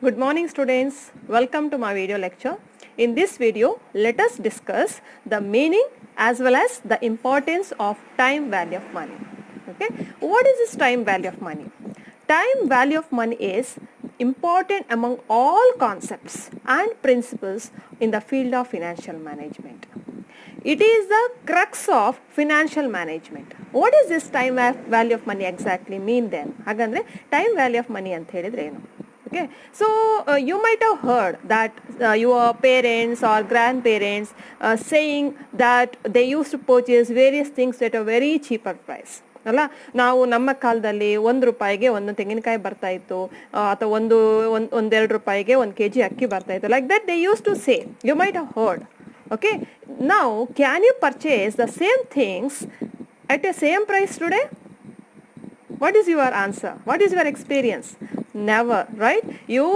Good morning students, welcome to my video lecture. In this video, let us discuss the meaning as well as the importance of time value of money. Okay, what is this time value of money? Time value of money is important among all concepts and principles in the field of financial management. It is the crux of financial management. What is this time value of money exactly mean then? ಹಾಗಂದ್ರೆ time value of money ಅಂತ ಹೇಳಿದ್ರೆ ಏನು? Okay, so you might have heard that your parents or grandparents saying that they used to purchase various things at a very cheaper price. ಅಲ್ಲ, ನಾವು ನಮ್ಮ ಕಾಲದಲ್ಲಿ ₹1 ಒಂದು ತೆಂಗಿನಕಾಯಿ ಬರ್ತಾ ಇತ್ತು, ಅಥವಾ ಒಂದೆರಡು ರೂಪಾಯಿಗೆ 1 kg ಅಕ್ಕಿ ಬರ್ತಾ ಇತ್ತು. Like that they use to say. You might have heard. Okay, now can you purchase the same things at a same price today? What is your answer? What is your experience? Never, right? You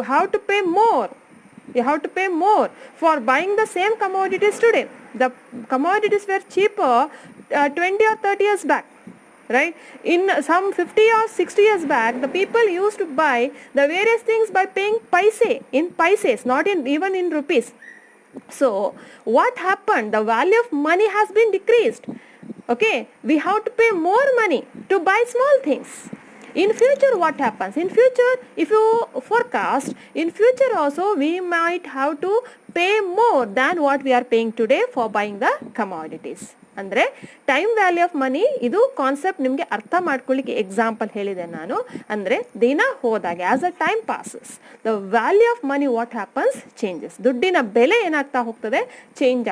have to pay more. You have to pay more for buying the same commodities today. The commodities were cheaper 20 or 30 years back, right? In some 50 or 60 years back, the people used to buy the various things by paying paise, not even in rupees. So what happened? The value of money has been decreased. Okay, we have to pay more money to buy small things. In future, what happens? In future, if you forecast, in future also we might have to pay more than what we are paying today for buying the commodities. ಅಂದರೆ time value of ಮನಿ ಇದು concept ನಿಮಗೆ ಅರ್ಥ ಮಾಡ್ಕೊಳ್ಳಿಕ್ಕೆ example ಹೇಳಿದೆ ನಾನು. ಅಂದರೆ ದಿನ ಹೋದಾಗೆ as a time passes the value of money what happens changes. ದುಡ್ಡಿನ ಬೆಲೆ ಏನಾಗ್ತಾ ಹೋಗ್ತದೆ? ಚೇಂಜ್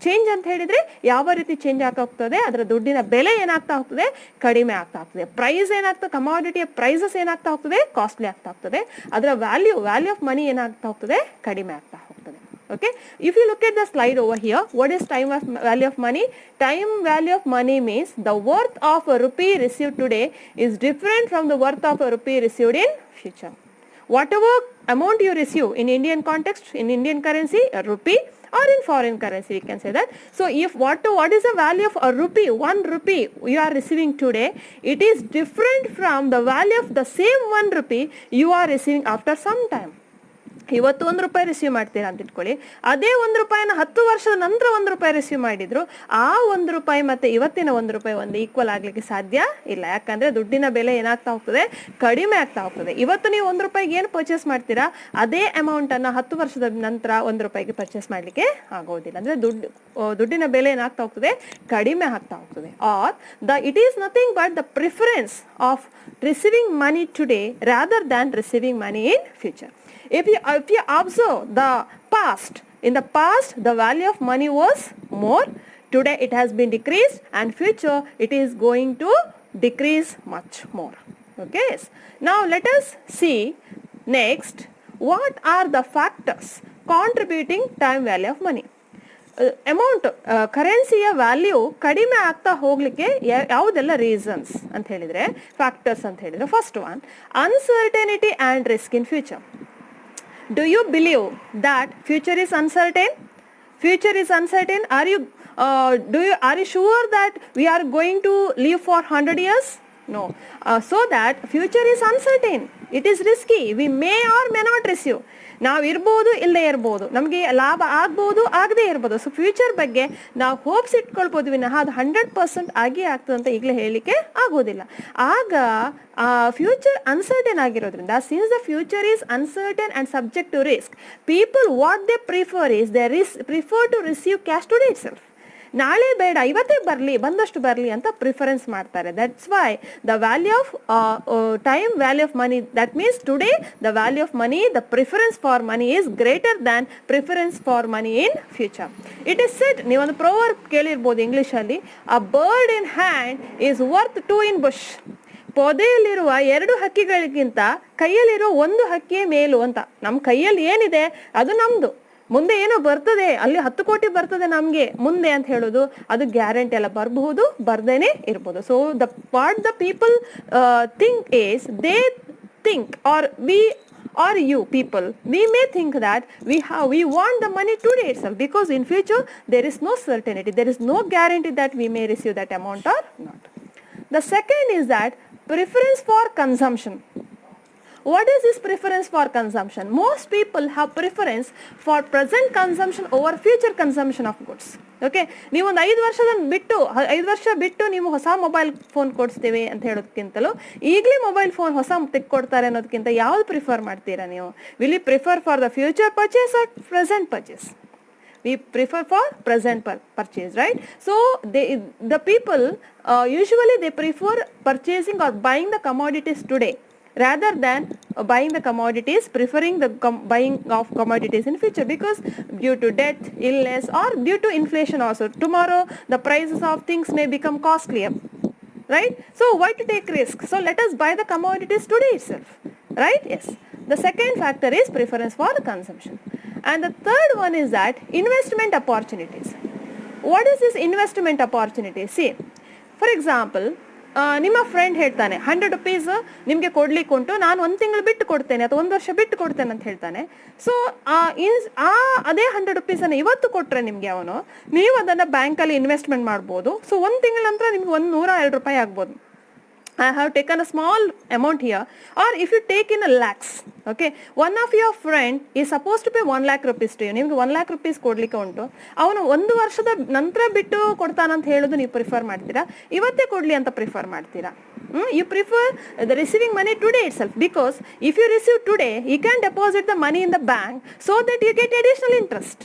ಚೇಂಜ್ ಅಂತ ಹೇಳಿದ್ರೆ ಯಾವ ರೀತಿ ಚೇಂಜ್ ಆಗ್ತಾ ಹೋಗ್ತದೆ? ಅದರ ದುಡ್ಡಿನ ಬೆಲೆ ಏನಾಗ್ತಾ ಹೋಗ್ತದೆ? ಕಡಿಮೆ ಆಗ್ತಾ ಹೋಗ್ತದೆ. ಪ್ರೈಸ್ ಏನಾಗ್ತದೆ? ಕಮಾಡಿಟಿಯ ಪ್ರೈಸಸ್ ಏನಾಗ್ತಾ ಹೋಗ್ತದೆ? ಕಾಸ್ಟ್ಲಿ ಆಗ್ತಾ ಹೋಗ್ತದೆ. ಅದರ ವ್ಯಾಲ್ಯೂ ಆಫ್ ಮನಿ ಏನಾಗ್ತಾ ಹೋಗ್ತದೆ? ಕಡಿಮೆ ಆಗ್ತಾ ಹೋಗ್ತದೆ. Okay, if you look at the slide over here, what is value of money? Time value of money means the worth of a rupee received today is different from the worth of a rupee received in future. Whatever amount you receive in Indian context, in Indian currency, a rupee, or in foreign currency, we can say that. So if what is the value of a rupee, 1 rupee you are receiving today, it is different from the value of the same 1 rupee you are receiving after some time. ಇವತ್ತು ₹1 receive ಮಾಡ್ತೀರಾ ಅಂತ ಇಟ್ಕೊಳ್ಳಿ, ಅದೇ ₹1 10 ವರ್ಷದ ನಂತರ ₹1 receive ಮಾಡಿದ್ರು ಆ ₹1 ಮತ್ತೆ ಇವತ್ತಿನ ₹1 ಒಂದು ಈಕ್ವಲ್ ಆಗ್ಲಿಕ್ಕೆ ಸಾಧ್ಯ ಇಲ್ಲ. ಯಾಕಂದ್ರೆ ದುಡ್ಡಿನ ಬೆಲೆ ಏನಾಗ್ತಾ ಹೋಗ್ತದೆ? ಕಡಿಮೆ ಆಗ್ತಾ ಹೋಗ್ತದೆ. ಇವತ್ತು ನೀವು ₹1 ಏನು ಪರ್ಚೇಸ್ ಮಾಡ್ತೀರಾ ಅದೇ ಅಮೌಂಟ್ ಅನ್ನ 10 ವರ್ಷದ ನಂತರ ₹1 ಪರ್ಚೇಸ್ ಮಾಡ್ಲಿಕ್ಕೆ ಆಗೋದಿಲ್ಲ. ಅಂದ್ರೆ ದುಡ್ಡಿನ ಬೆಲೆ ಏನಾಗ್ತಾ ಹೋಗ್ತದೆ? ಕಡಿಮೆ ಆಗ್ತಾ ಹೋಗ್ತದೆ. Or it is nothing but the preference of receiving money today rather than receiving money in future. If you observe the past, in the past the value of money was more. Today it has been decreased, and future it is going to decrease much more. Okay. Now let us see next what are the factors contributing time value of money. Amount ಕರೆನ್ಸಿಯ value ಕಡಿಮೆ ಆಗ್ತಾ ಹೋಗ್ಲಿಕ್ಕೆ ಯಾವುದೆಲ್ಲ reasons ಅಂತ ಹೇಳಿದ್ರೆ, factors ಅಂತ ಹೇಳಿದ್ರೆ, first one uncertainty and risk in future. Do you believe that future is uncertain? Future is uncertain. Are you sure that we are going to live for 100 years? No. So that future is uncertain. It is risky. We may or may not receive. ನಾವು ಇರ್ಬೋದು, ಇಲ್ಲದೆ ಇರ್ಬೋದು, ನಮಗೆ ಲಾಭ ಆಗ್ಬೋದು, ಆಗದೆ ಇರ್ಬೋದು. So future ಬಗ್ಗೆ ನಾವು ಹೋಪ್ಸ್ ಇಟ್ಕೊಳ್ಬೋದು ವಿನಃ ಅದು 100% ಆಗೇ ಆಗ್ತದೆ ಅಂತ ಈಗಲೇ ಹೇಳಲಿಕ್ಕೆ ಆಗೋದಿಲ್ಲ. ಆಗ ಫ್ಯೂಚರ್ ಅನ್ಸರ್ಟನ್ ಆಗಿರೋದ್ರಿಂದ, since the future is uncertain and subject to risk, people what they prefer is they prefer to receive cash today itself. ನಾಳೆ ಬೇಡ, ಇವತ್ತೇ ಬರಲಿ, ಬಂದಷ್ಟು ಬರಲಿ ಅಂತ ಪ್ರಿಫರೆನ್ಸ್ ಮಾಡ್ತಾರೆ. That's why the value of time value of money, that means today the value of money, the preference for money is greater than preference for money in future. It is said, ನೀವೊಂದು proverb ಕೇಳಿರ್ಬೋದು ಇಂಗ್ಲಿಷಲ್ಲಿ, a bird in hand is worth 2 in bush. ಪೊದೆಯಲ್ಲಿರುವ 2 ಹಕ್ಕಿಗಳಿಗಿಂತ ಕೈಯಲ್ಲಿರೋ 1 ಹಕ್ಕಿಯೇ ಮೇಲು ಅಂತ. ನಮ್ಮ ಕೈಯಲ್ಲಿ ಏನಿದೆ ಅದು ನಮ್ದು, ಮುಂದೆ ಏನೋ ಬರ್ತದೆ, ಅಲ್ಲಿ 10 ಕೋಟಿ ಬರ್ತದೆ ನಮ್ಗೆ ಮುಂದೆ ಅಂತ ಹೇಳೋದು ಅದು ಗ್ಯಾರಂಟಿ ಎಲ್ಲ, ಬರಬಹುದು, ಬರ್ದೇನೆ ಇರ್ಬೋದು. So what the people think is, they think or we or you people, we may think that we want the money today itself, because in future there is no certainty, there is no guarantee that we may receive that amount or not. The second is that preference for consumption. what is this preference for consumption? Most people have preference for present consumption over future consumption of goods. Okay, ನೀವೊಂದು 5 ವರ್ಷ ಬಿಟ್ಟು ನೀವು ಹೊಸ mobile phone ಕೊಡಿಸ್ತೀವಿ ಅಂತ ಹೇಳೋದಕ್ಕಿಂತಲೂ ಈಗಲೇ mobile phone ಹೊಸ ತೆಕ್ಕೊಡ್ತಾರೆ ಅನ್ನೋದಕ್ಕಿಂತ ಯಾವ್ದು ಪ್ರಿಫರ್ ಮಾಡ್ತೀರಾ ನೀವು? Will you prefer for the future purchase or present purchase? We prefer for present purchase, right? So the people usually they prefer purchasing or buying the commodities today rather than buying the commodities, preferring the buying of commodities in future, because due to death, illness, or due to inflation also, tomorrow the prices of things may become costlier, right? So why to take risk? So let us buy the commodities today itself, right? Yes. The second factor is preference for the consumption. And the third one is that investment opportunities. What is this investment opportunity? See, for example, ನಿಮ್ಮ friend ಹೇಳ್ತಾನೆ 100 rupees ನಿಮಗೆ ಕೊಡ್ಲಿಕ್ಕೆ ಉಂಟು, ನಾನು 1 ತಿಂಗಳು ಬಿಟ್ಟು ಕೊಡ್ತೇನೆ ಅಥವಾ 1 ವರ್ಷ ಬಿಟ್ಟು ಕೊಡ್ತೇನೆ ಅಂತ ಹೇಳ್ತಾನೆ. ಸೊ ಅದೇ 100 rupees ಇವತ್ತು ಕೊಟ್ಟರೆ ನಿಮಗೆ ಅವನು, ನೀವು ಅದನ್ನು ಬ್ಯಾಂಕಲ್ಲಿ ಇನ್ವೆಸ್ಟ್ಮೆಂಟ್ ಮಾಡ್ಬೋದು. ಸೊ 1 ತಿಂಗಳ ನಂತರ ನಿಮ್ಗೆ 102 ರೂಪಾಯಿ ಆಗ್ಬೋದು. I have taken a small amount here, or if you take in a lakhs, okay, one of your friend is supposed to pay 1 lakh rupees to you, ನಿಮ್ಗೆ 1 lakh rupees ಕೊಡ್ಲಿಕ್ಕೆ ಉಂಟು, ಅವನು 1 ವರ್ಷದ ನಂತರ ಬಿಟ್ಟು ಕೊಡ್ತಾನಂತ ಹೇಳೋದು ನೀವು ಪ್ರಿಫರ್ ಮಾಡ್ತೀರಾ, ಇವತ್ತೇ ಕೊಡ್ಲಿ ಅಂತ ಪ್ರಿಫರ್ ಮಾಡ್ತೀರಾ? You prefer the receiving money today itself, because if you receive today, you can deposit the money in the bank so that you get additional interest,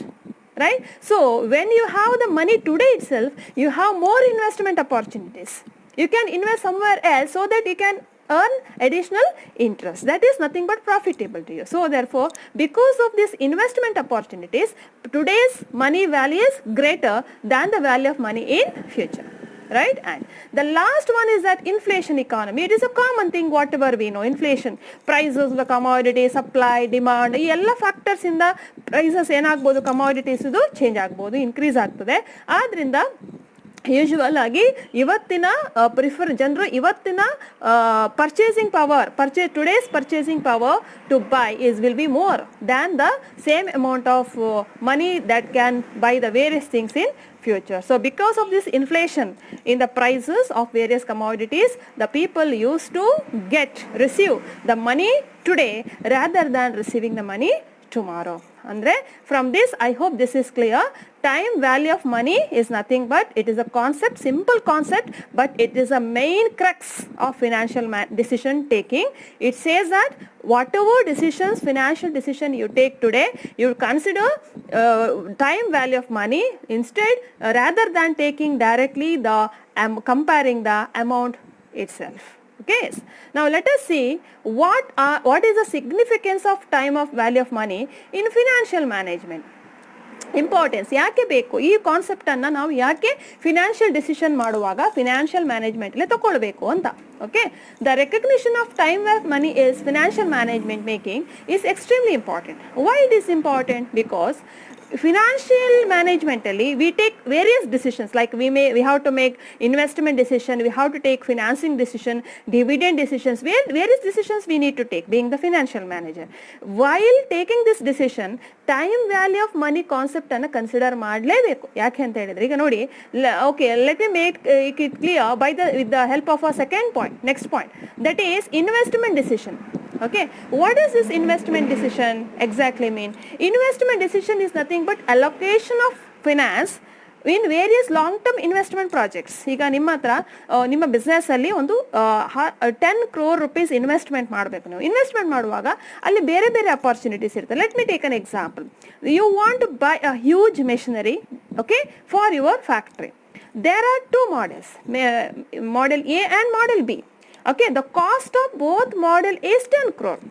right? So when you have the money today itself, you have more investment opportunities. You can invest somewhere else so that you can earn additional interest. That is nothing but profitable to you. So therefore, because of these investment opportunities, today's money value is greater than the value of money in future, right? And the last one is that inflation economy. It is a common thing, whatever we know. Inflation, prices of the commodity, supply, demand, ಈ ಎಲ್ಲ factors ಇಂದ prices ಏನಾಗ್ಬೋದು, commodities ಇದು change ಆಗ್ಬೋದು, increase ಆಗ್ತದೆ. ಆದ್ರಿಂದ usual ಆಗಿ ಇವತ್ತಿನ ಜನರು ಇವತ್ತಿನ purchasing power, today's purchasing power to buy will be more than the same amount of money that can buy the various things in future. So because of this inflation in the prices of various commodities, the people used to receive the money today rather than receiving the money tomorrow. Andre, from this I hope this is clear. Time value of money is nothing but it is a concept, simple concept, but it is a main crux of financial decision taking. It says that whatever decisions, financial decision you take today, you consider time value of money instead, rather than taking directly comparing the amount itself. Okay, now let us see what is the significance of time of value of money in financial management. Importance ಯಾಕೆ ಬೇಕು, ಈ ಕಾನ್ಸೆಪ್ಟನ್ನು ನಾವು ಯಾಕೆ financial decision ಮಾಡುವಾಗ financial ಮ್ಯಾನೇಜ್ಮೆಂಟ್ಲೆ ತಗೊಳ್ಬೇಕು ಅಂತ. Okay, the recognition of time of money is financial management making is extremely important. Why it is important? Because financial management alli we take various decisions, like we have to make investment decision, we have to take financing decision, dividend decisions, various decisions we need to take being the financial manager. While taking this decision, time value of money concept anna consider ಮಾಡಲೇಬೇಕು. ಯಾಕೆ ಅಂತ ಹೇಳಿದ್ರೆ ಈಗ ನೋಡಿ, okay, let me make it clear with the help of a second point, next point, that is investment decision. Okay, what does this investment decision exactly mean? Investment decision is nothing but allocation of finance in various long term investment projects. ಈಗ ನಿಮ್ಮ ಹತ್ರ ನಿಮ್ಮ business ಅಲ್ಲಿ ಒಂದು 10 crore rupees investment ಮಾಡಬೇಕು. ನೀವು investment ಮಾಡುವಾಗ ಅಲ್ಲಿ ಬೇರೆ ಬೇರೆ ಅಪಾರ್ಚುನಿಟೀಸ್ ಇರ್ತದೆ. Let me take an example. You want to buy a huge machinery, okay, for your factory. There are 2 models, model A and model B. Okay, the cost of both model is 10 crore.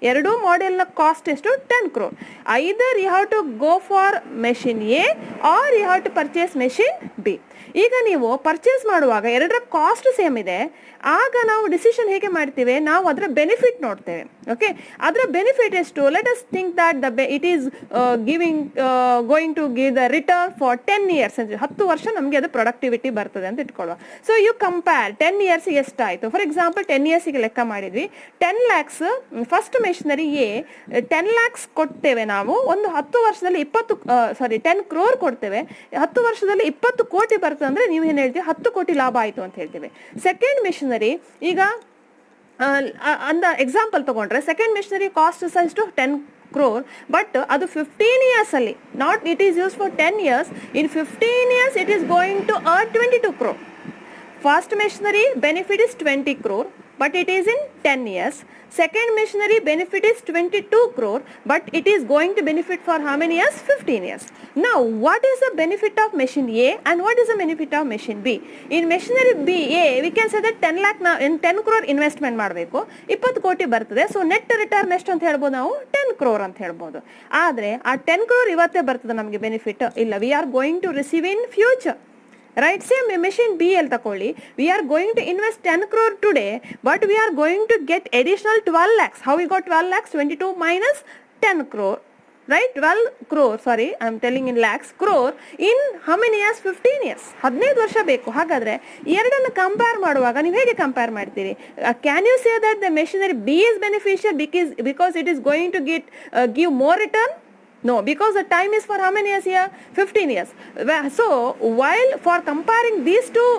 ಎರಡು ಮಾಡೆಲ್ನ cost ಎಷ್ಟು? 10 crore. Either you have to go for machine A or you have to purchase machine B. ಈಗ ನೀವು purchase ಮಾಡುವಾಗ ಎರಡರ cost same ಇದೆ, ಆಗ ನಾವು decision ಹೇಗೆ ಮಾಡ್ತೀವಿ, ನಾವು ಅದರ ಬೆನಿಫಿಟ್ ನೋಡ್ತೇವೆ. ಓಕೆ, ಅದರ ಬೆನಿಫಿಟ್ ಎಷ್ಟು? Let us think that it is going to give the return for 10 years. 10 ವರ್ಷ ನಮಗೆ ಅದು ಪ್ರೊಡಕ್ಟಿವಿಟಿ ಬರ್ತದೆ ಅಂತ ಇಟ್ಕೊಳ್ಳುವ. ಸೊ ಯು ಕಂಪೇರ್ 10 years ಎಷ್ಟಾಯಿತು. ಫಾರ್ ಎಕ್ಸಾಂಪಲ್ 10 years ಲೆಕ್ಕ ಮಾಡಿದ್ವಿ, 10 lakhs first machinery A 10 lakhs ಕೊಡ್ತೇವೆ ನಾವು, ಒಂದು 10 ವರ್ಷದಲ್ಲಿ 10 crore ಕೊಡ್ತೇವೆ, 10 ವರ್ಷದಲ್ಲಿ 20 ಕೋಟಿ ಬರ್ತದೆ ಅಂದ್ರೆ ನೀವು ಏನು ಹೇಳ್ತೀವಿ, 10 ಕೋಟಿ ಲಾಭ ಆಯಿತು ಅಂತ ಹೇಳ್ತೇವೆ. ಸೆಕೆಂಡ್ ಮೆಷಿನರಿ ಈಗ ಅಂದ ಎಕ್ಸಾಂಪಲ್ ತಗೊಂಡ್ರೆ second machinery cost size to 10 crore, but ಅದು 15 years ಅಲ್ಲಿ, not it is use for 10 years, in 15 years it is going to earn 22 crore. First machinery benefit is 20 crore, but it is in 10 years. Second machinery benefit is 22 crore, but it is going to benefit for how many years? 15 years. Now, what is the benefit of machine A and what is the benefit of machine B? In machinery B, A, we can say that 10 lakh in 10 crore investment ಮಾಡಬೇಕು, 20 ಕೋಟಿ ಬರ್ತದೆ. So net return ಎಷ್ಟು ಅಂತ ಹೇಳ್ಬೋದು ನಾವು? 10 crore ಅಂತ ಹೇಳ್ಬೋದು. ಆದರೆ ಆ 10 crore ಇವತ್ತೇ ಬರ್ತದೆ ನಮಗೆ ಬೆನಿಫಿಟ್? ಇಲ್ಲ, we are going to receive in future. Right, same machine B al takolli, we are going to invest 10 crore today, but we are going to get additional 12 lakhs. How we got 12 lakhs? 22 minus 10 crore, right? 12 crore, sorry, I am telling in lakhs, crore in how many years? 15 years. 15 ವರ್ಷ ಬೇಕು. ಹಾಗಾದ್ರೆ ಎರಡನ್ನು compare ಮಾಡುವಾಗ ನೀವು ಹೇಗೆ compare ಮಾಡ್ತೀರಿ? Can you say that the machinery B is beneficial because it is going to give more return? No, because the time is for how many years here? 15 years. So, while for comparing these two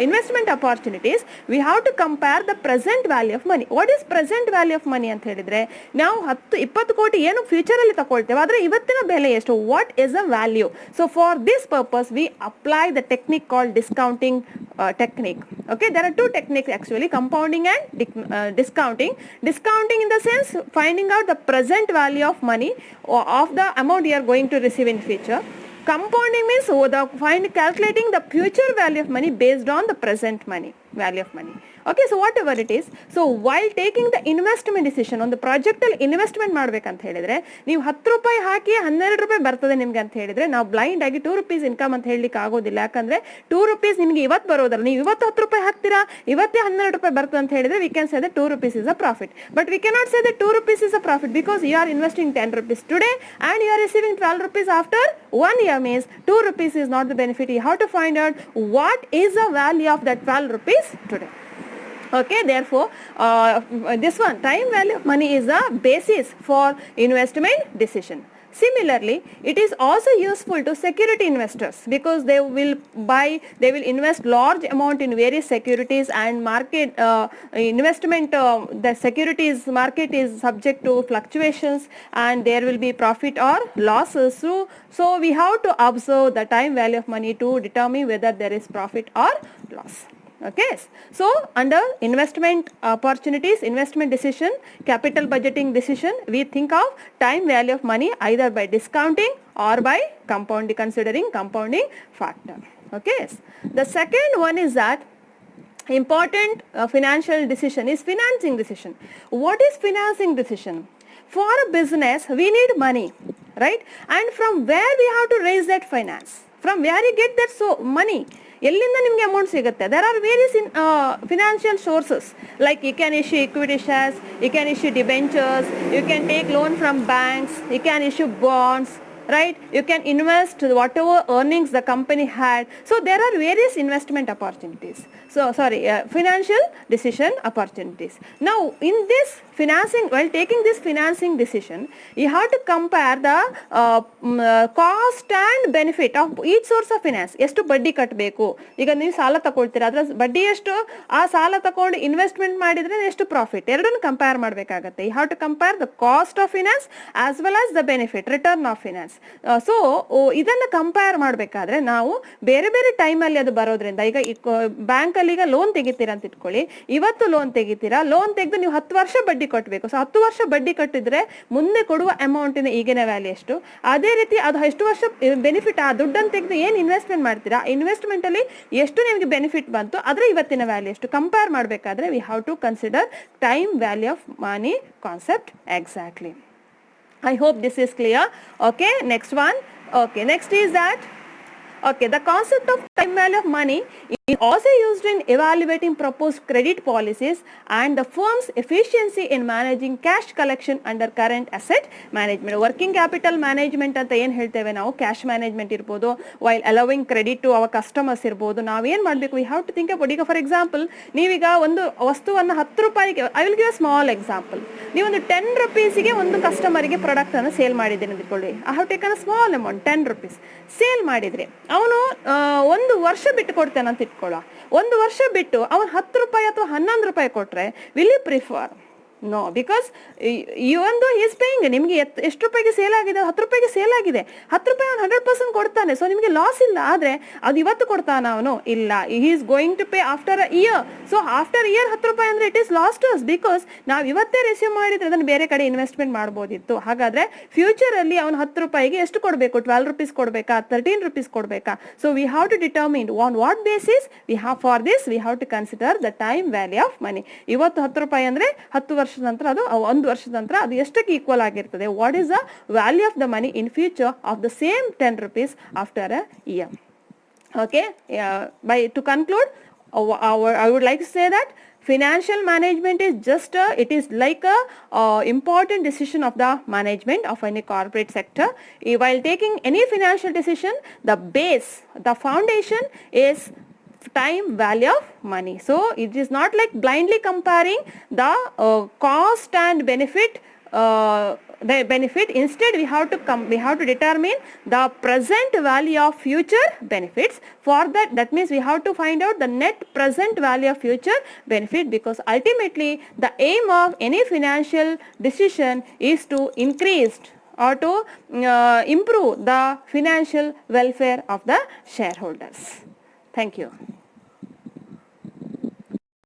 investment opportunities, we have to compare the present value of money. What is present value of money ಅಂತ ಹೇಳಿದ್ರೆ, ನಾವು 10-20 ಕೋಟಿ ಏನು future ಅಲ್ಲಿ ತಗೊಳ್ತೇವೆ, ಆದರೆ ಇವತ್ತಿನ ಬೆಲೆ ಎಷ್ಟು? What is the value? So, for this purpose, we apply the technique called discounting technique. Okay, there are two techniques actually, compounding and discounting. Discounting in the sense finding out the present value of money or of the amount you are going to receive in future. Compounding means calculating the future value of money based on the present value of money. Okay, so whatever it is, so while taking the investment decision on the project ಅಲ್ಲಿ investment ಮಾಡ್ಬೇಕಂತ ಹೇಳಿದ್ರೆ, ನೀವು 10 ರೂಪಾಯಿ ಹಾಕಿ 12 ರೂಪಾಯಿ ಬರ್ತದೆ ನಿಮ್ಗೆ ಅಂತ ಹೇಳಿದ್ರೆ, ನಾವು ಬ್ಲೈಂಡ್ ಆಗಿ 2 rupees ಇನ್ಕಮ್ ಅಂತ ಹೇಳಲಿಕ್ಕೆ ಆಗೋದಿಲ್ಲ. ಯಾಕಂದ್ರೆ 2 rupees ನಿಮ್ಗೆ ಇವತ್ತು ಬರೋದಲ್ಲ, ನೀವು ಇವತ್ತು 10 ರೂಪಾಯಿ ಹಾಕ್ತೀರಾ, ಇವತ್ತೇ 12 ರೂಪಾಯಿ ಬರ್ತದೆ ಅಂತ ಹೇಳಿದ್ರೆ, we can say that 2 rupees is a profit. But we cannot say that 2 rupees is a profit because you are investing 10 rupees today and you are receiving 12 rupees after 1 year, means 2 rupees is not the benefit. You have to find out what is the value of that 12 rupees today. Okay, therefore this one, time value of money is the basis for investment decision. Similarly, it is also useful to security investors because they will invest large amount in various securities, and market investment, the securities market is subject to fluctuations and there will be profit or losses. So we have to observe the time value of money to determine whether there is profit or loss. Okay, so under investment opportunities, investment decision, capital budgeting decision, we think of time value of money either by discounting or by considering compounding factor. Okay, the second one is that important financial decision is financing decision. What is financing decision? For a business, we need money, right? And from where we have to raise that finance? From where you get that money? ಎಲ್ಲಿಂದ ನಿಮಗೆ amount ಸಿಗುತ್ತೆ? There are various financial sources, like you can issue equity shares, you can issue debentures, you can take loan from banks, you can issue bonds, right? You can invest whatever earnings the company had. So there are various investment opportunities. Financial decision opportunities. Now in this financing, while taking this financing decision, you have to compare the cost and benefit of each source of finance. ಎಷ್ಟು ಬಡ್ಡಿ ಕಟ್ಟಬೇಕು? ಈಗ ನೀವು ಸಾಲ ತಗೊಳ್ತೀರಾ, ಅದರ ಬಡ್ಡಿ ಎಷ್ಟು, ಆ ಸಾಲ ತಗೊಂಡು ಇನ್ವೆಸ್ಟ್ಮೆಂಟ್ ಮಾಡಿದ್ರೆ ಎಷ್ಟು ಪ್ರಾಫಿಟ್, ಎರಡನ್ನು ಕಂಪೇರ್ ಮಾಡಬೇಕಾಗತ್ತೆ. You have to compare the cost of finance as well as the benefit, return of finance. So ಇದನ್ನು ಕಂಪೇರ್ ಮಾಡಬೇಕಾದ್ರೆ ನಾವು ಬೇರೆ ಬೇರೆ ಟೈಮಲ್ಲಿ ಅದು ಬರೋದ್ರಿಂದ, ಈಗ ಬ್ಯಾಂಕಲ್ಲಿ ಈಗ ಲೋನ್ ತೆಗಿತೀರಾ ಅಂತ ಇಟ್ಕೊಳ್ಳಿ, ಇವತ್ತು ಲೋನ್ ತೆಗಿತೀರಾ, ಲೋನ್ ತೆಗೆದು ನೀವು 10 ವರ್ಷ ಬಡ್ಡಿ ಕಟ್ಟಬೇಕು. ಸೊ 10 ವರ್ಷ ಬಡ್ಡಿ ಕಟ್ಟಿದ್ರೆ ಮುಂದೆ ಕೊಡುವ ಅಮೌಂಟಿನ ಈಗಿನ ವ್ಯಾಲ್ಯೂ ಎಷ್ಟು, ಅದೇ ರೀತಿ ಅದು ಎಷ್ಟು ವರ್ಷ ಬೆನಿಫಿಟ್, ಆ ದುಡ್ಡನ್ನು ತೆಗೆದು ಏನು ಇನ್ವೆಸ್ಟ್ಮೆಂಟ್ ಮಾಡ್ತೀರಾ, ಇನ್ವೆಸ್ಟ್ಮೆಂಟ್ ಅಲ್ಲಿ ಎಷ್ಟು ನಿಮಗೆ ಬೆನಿಫಿಟ್ ಬಂತು, ಅದರ ಇವತ್ತಿನ ವ್ಯಾಲ್ಯೂ ಎಷ್ಟು ಕಂಪೇರ್ ಮಾಡಬೇಕಾದ್ರೆ we have to consider time value of money concept exactly. I hope this is clear. Okay, next one. Okay, next is that, okay, the concept of time value of money is also used in evaluating proposed credit policies and the firm's efficiency in managing cash collection under current asset management. Working capital management ಅಂತ ಏನು ಹೇಳ್ತೇವೆ ನಾವು, cash management ಇರ್ಬೋದು, while allowing credit to our customers ಇರ್ಬೋದು. ನಾವೇನು ಮಾಡಬೇಕು, we have to think about. ಈಗ for example, ನೀವೀಗ ಒಂದು ವಸ್ತುವನ್ನು 10 ರೂಪಾಯಿಗೆ, I will give a small example, ನೀವೊಂದು 10 rupeesಗೆ ಒಂದು ಕಸ್ಟಮರ್ಗೆ ಪ್ರಾಡಕ್ಟ್ ಅನ್ನು ಸೇಲ್ ಮಾಡಿದ್ದೇನೆ ಅಂದ್ಕೊಳ್ಳಿ. I have taken a small amount 10 rupees sale ಮಾಡಿದ್ರೆ, ಅವನು 1 ವರ್ಷ ಬಿಟ್ಟು ಕೊಡ್ತಾನೆ ಅಂತ ಇಟ್ಕೊಳ್ಳಿ. ಇಟ್ಕೊಳ್ಳೋ, 1 ವರ್ಷ ಬಿಟ್ಟು ಅವನು 10 ರೂಪಾಯಿ ಅಥವಾ 11 ರೂಪಾಯಿ ಕೊಟ್ಟರೆ will you prefer? No, because even though is paying. ನಿಮಗೆ ಎಷ್ಟು ರೂಪಾಯಿಗೆ ಸೇಲ್ ಆಗಿದೆ? 10 ರೂಪಾಯಿಗೆ ಸೇಲ್ ಆಗಿದೆ. 10 ರೂಪಾಯಿ ಅವನು 100% ಕೊಡ್ತಾನೆ. ಸೊ ನಿಮಗೆ ಲಾಸ್ ಇಲ್ಲ. ಆದರೆ ಅದು ಇವತ್ತು ಕೊಡ್ತಾನ ಅವನು? ಇಲ್ಲ. He is going to pay after a year. So after year 10 ರೂಪಾಯಿ ಅಂದರೆ it is lost us, because ನಾವು ಇವತ್ತೇ ರಿಸೀವ್ ಮಾಡಿದ್ರೆ ಅದನ್ನು ಬೇರೆ ಕಡೆ ಇನ್ವೆಸ್ಟ್ಮೆಂಟ್ ಮಾಡ್ಬೋದಿತ್ತು. ಹಾಗಾದ್ರೆ ಫ್ಯೂಚರಲ್ಲಿ ಅವನು 10 ರೂಪಾಯಿಗೆ ಎಷ್ಟು ಕೊಡಬೇಕು? 12 rupees ಕೊಡಬೇಕಾ? 13 rupees ಕೊಡಬೇಕಾ? So we have to determine on what basis we have. For this we have to consider the time value of money. ಇವತ್ತು 10 ರೂಪಾಯಿ ಅಂದರೆ 10 ವರ್ಷದ ನಂತರ, ಅದು 1 ವರ್ಷದ ನಂತರ ಅದು ಎಷ್ಟಕ್ಕೆ ಈಕ್ವಲ್ ಆಗಿರ್ತದೆ? What is the value of the money in future of the same 10 rupees after a year? Okay, to conclude, I would like to say that financial management is just it is like a important decision of the management of any corporate sector. While taking any financial decision, the base, the foundation is time value of money. So it is not like blindly comparing the cost and benefit. The benefit, instead we have to determine the present value of future benefits. For that means we have to find out the net present value of future benefit, because ultimately the aim of any financial decision is to increase or to improve the financial welfare of the shareholders. Thank you.